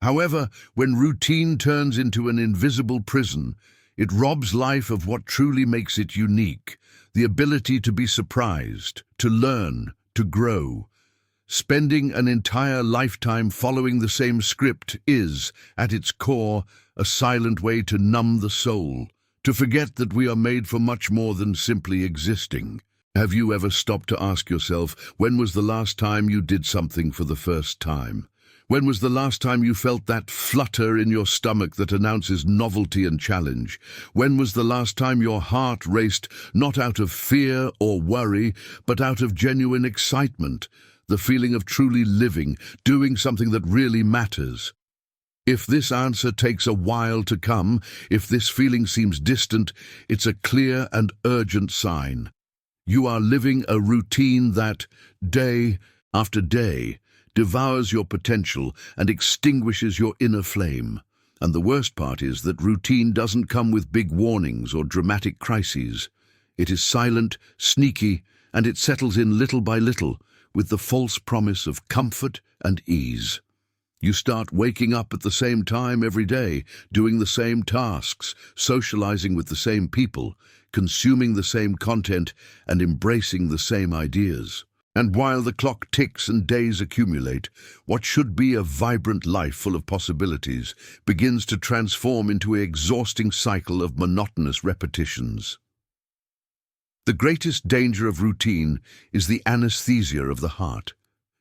However, when routine turns into an invisible prison, it robs life of what truly makes it unique, the ability to be surprised, to learn, to grow. Spending an entire lifetime following the same script is, at its core, a silent way to numb the soul, to forget that we are made for much more than simply existing. Have you ever stopped to ask yourself, when was the last time you did something for the first time? When was the last time you felt that flutter in your stomach that announces novelty and challenge? When was the last time your heart raced not out of fear or worry, but out of genuine excitement, the feeling of truly living, doing something that really matters? If this answer takes a while to come, if this feeling seems distant, it's a clear and urgent sign. You are living a routine that, day after day, devours your potential and extinguishes your inner flame. And the worst part is that routine doesn't come with big warnings or dramatic crises. It is silent, sneaky, and it settles in little by little with the false promise of comfort and ease. You start waking up at the same time every day, doing the same tasks, socializing with the same people, consuming the same content, and embracing the same ideas. And while the clock ticks and days accumulate, what should be a vibrant life full of possibilities begins to transform into an exhausting cycle of monotonous repetitions. The greatest danger of routine is the anesthesia of the heart.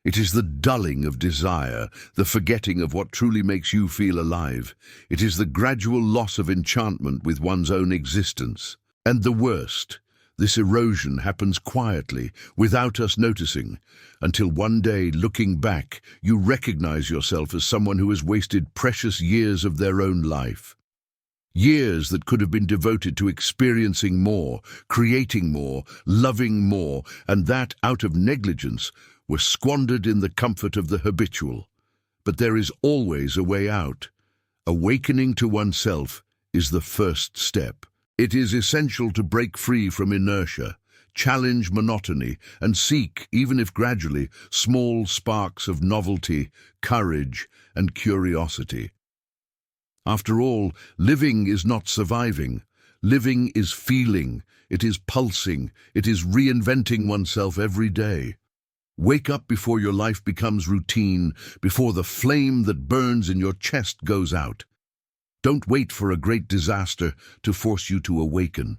It is the dulling of desire, the forgetting of what truly makes you feel alive. It is the gradual loss of enchantment with one's own existence. And the worst, this erosion happens quietly, without us noticing, until one day, looking back, you recognize yourself as someone who has wasted precious years of their own life. Years that could have been devoted to experiencing more, creating more, loving more, and that, out of negligence, were squandered in the comfort of the habitual. But there is always a way out. Awakening to oneself is the first step. It is essential to break free from inertia, challenge monotony, and seek, even if gradually, small sparks of novelty, courage, and curiosity. After all, living is not surviving. Living is feeling, it is pulsing, it is reinventing oneself every day. Wake up before your life becomes routine, before the flame that burns in your chest goes out. Don't wait for a great disaster to force you to awaken.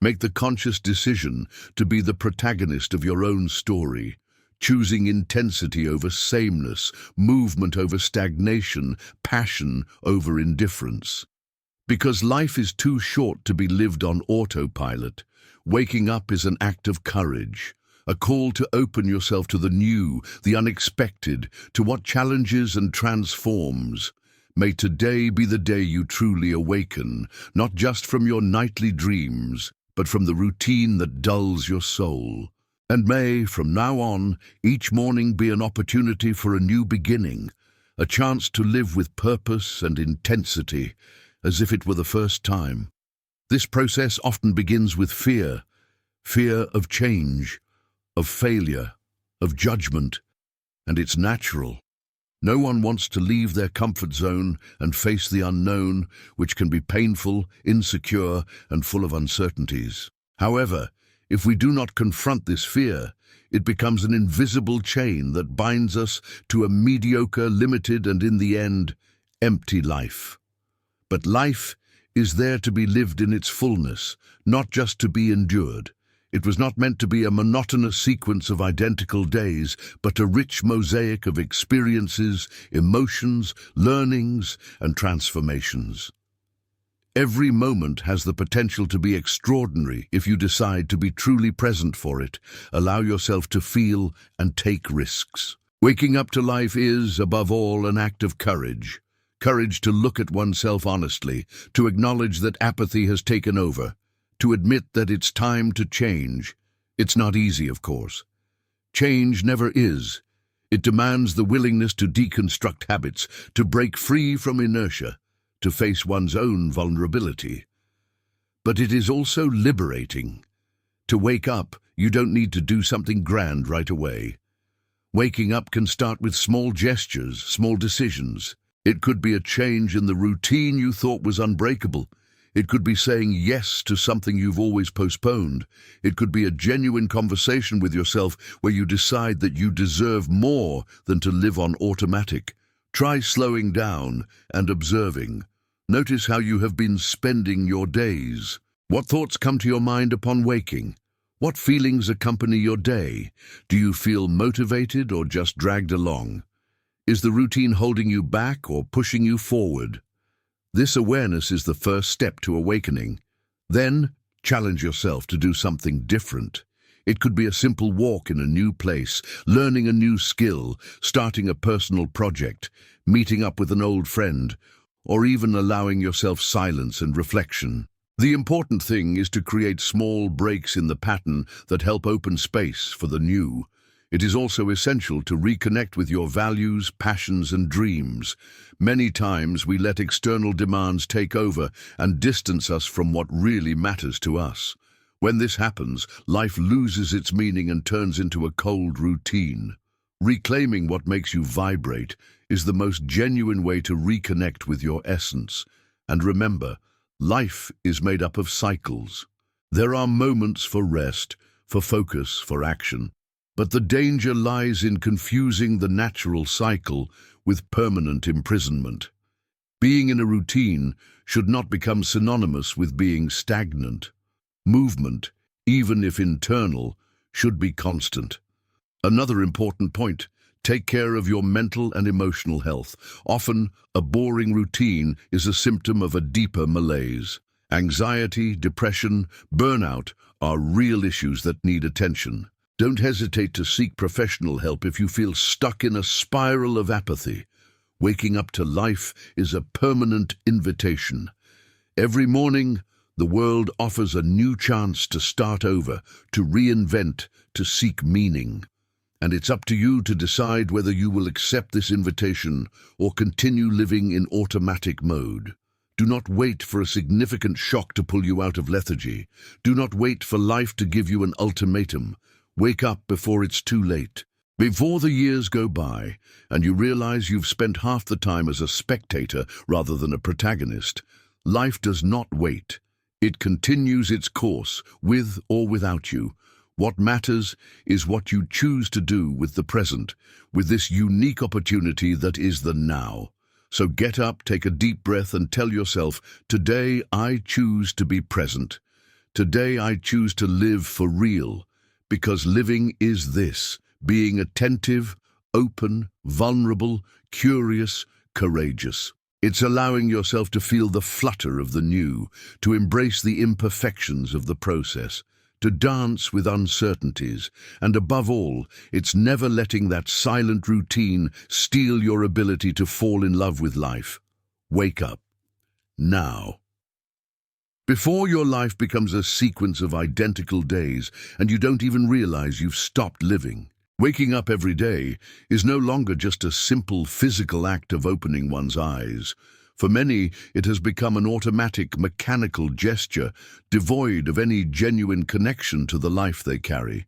Make the conscious decision to be the protagonist of your own story, choosing intensity over sameness, movement over stagnation, passion over indifference. Because life is too short to be lived on autopilot, waking up is an act of courage, a call to open yourself to the new, the unexpected, to what challenges and transforms. May today be the day you truly awaken, not just from your nightly dreams, but from the routine that dulls your soul. And may, from now on, each morning be an opportunity for a new beginning, a chance to live with purpose and intensity, as if it were the first time. This process often begins with fear of change, of failure, of judgment, and it's natural. No one wants to leave their comfort zone and face the unknown, which can be painful, insecure, and full of uncertainties. However, if we do not confront this fear, it becomes an invisible chain that binds us to a mediocre, limited, and in the end, empty life. But life is there to be lived in its fullness, not just to be endured. It was not meant to be a monotonous sequence of identical days, but a rich mosaic of experiences, emotions, learnings, and transformations. Every moment has the potential to be extraordinary if you decide to be truly present for it, allow yourself to feel and take risks. Waking up to life is, above all, an act of courage. Courage to look at oneself honestly, to acknowledge that apathy has taken over, to admit that it's time to change. It's not easy, of course. Change never is. It demands the willingness to deconstruct habits, to break free from inertia, to face one's own vulnerability. But it is also liberating. To wake up, you don't need to do something grand right away. Waking up can start with small gestures, small decisions. It could be a change in the routine you thought was unbreakable. It could be saying yes to something you've always postponed. It could be a genuine conversation with yourself where you decide that you deserve more than to live on automatic. Try slowing down and observing. Notice how you have been spending your days. What thoughts come to your mind upon waking? What feelings accompany your day? Do you feel motivated or just dragged along? Is the routine holding you back or pushing you forward? This awareness is the first step to awakening. Then, challenge yourself to do something different. It could be a simple walk in a new place, learning a new skill, starting a personal project, meeting up with an old friend, or even allowing yourself silence and reflection. The important thing is to create small breaks in the pattern that help open space for the new. It is also essential to reconnect with your values, passions, and dreams. Many times we let external demands take over and distance us from what really matters to us. When this happens, life loses its meaning and turns into a cold routine. Reclaiming what makes you vibrate is the most genuine way to reconnect with your essence. And remember, life is made up of cycles. There are moments for rest, for focus, for action. But the danger lies in confusing the natural cycle with permanent imprisonment. Being in a routine should not become synonymous with being stagnant. Movement, even if internal, should be constant. Another important point: take care of your mental and emotional health. Often, a boring routine is a symptom of a deeper malaise. Anxiety, depression, burnout are real issues that need attention. Don't hesitate to seek professional help if you feel stuck in a spiral of apathy. Waking up to life is a permanent invitation. Every morning, the world offers a new chance to start over, to reinvent, to seek meaning. And it's up to you to decide whether you will accept this invitation or continue living in automatic mode. Do not wait for a significant shock to pull you out of lethargy. Do not wait for life to give you an ultimatum. Wake up before it's too late. Before the years go by and you realize you've spent half the time as a spectator rather than a protagonist, life does not wait. It continues its course, with or without you. What matters is what you choose to do with the present, with this unique opportunity that is the now. So get up, take a deep breath, and tell yourself, today I choose to be present. Today I choose to live for real. Because living is this: being attentive, open, vulnerable, curious, courageous. It's allowing yourself to feel the flutter of the new, to embrace the imperfections of the process, to dance with uncertainties, and above all, it's never letting that silent routine steal your ability to fall in love with life. Wake up. Now. Before your life becomes a sequence of identical days and you don't even realize you've stopped living. Waking up every day is no longer just a simple physical act of opening one's eyes. For many, it has become an automatic, mechanical gesture, devoid of any genuine connection to the life they carry.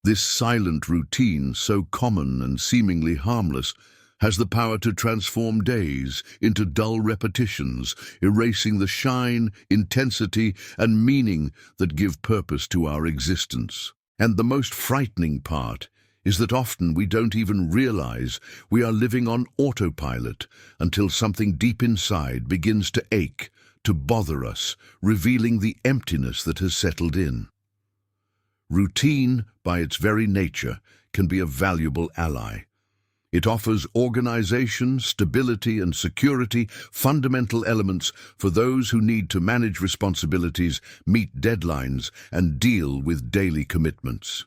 This silent routine, so common and seemingly harmless, has the power to transform days into dull repetitions, erasing the shine, intensity, and meaning that give purpose to our existence. And the most frightening part is that often we don't even realize we are living on autopilot until something deep inside begins to ache, to bother us, revealing the emptiness that has settled in. Routine, by its very nature, can be a valuable ally. It offers organization, stability, and security, fundamental elements for those who need to manage responsibilities, meet deadlines, and deal with daily commitments.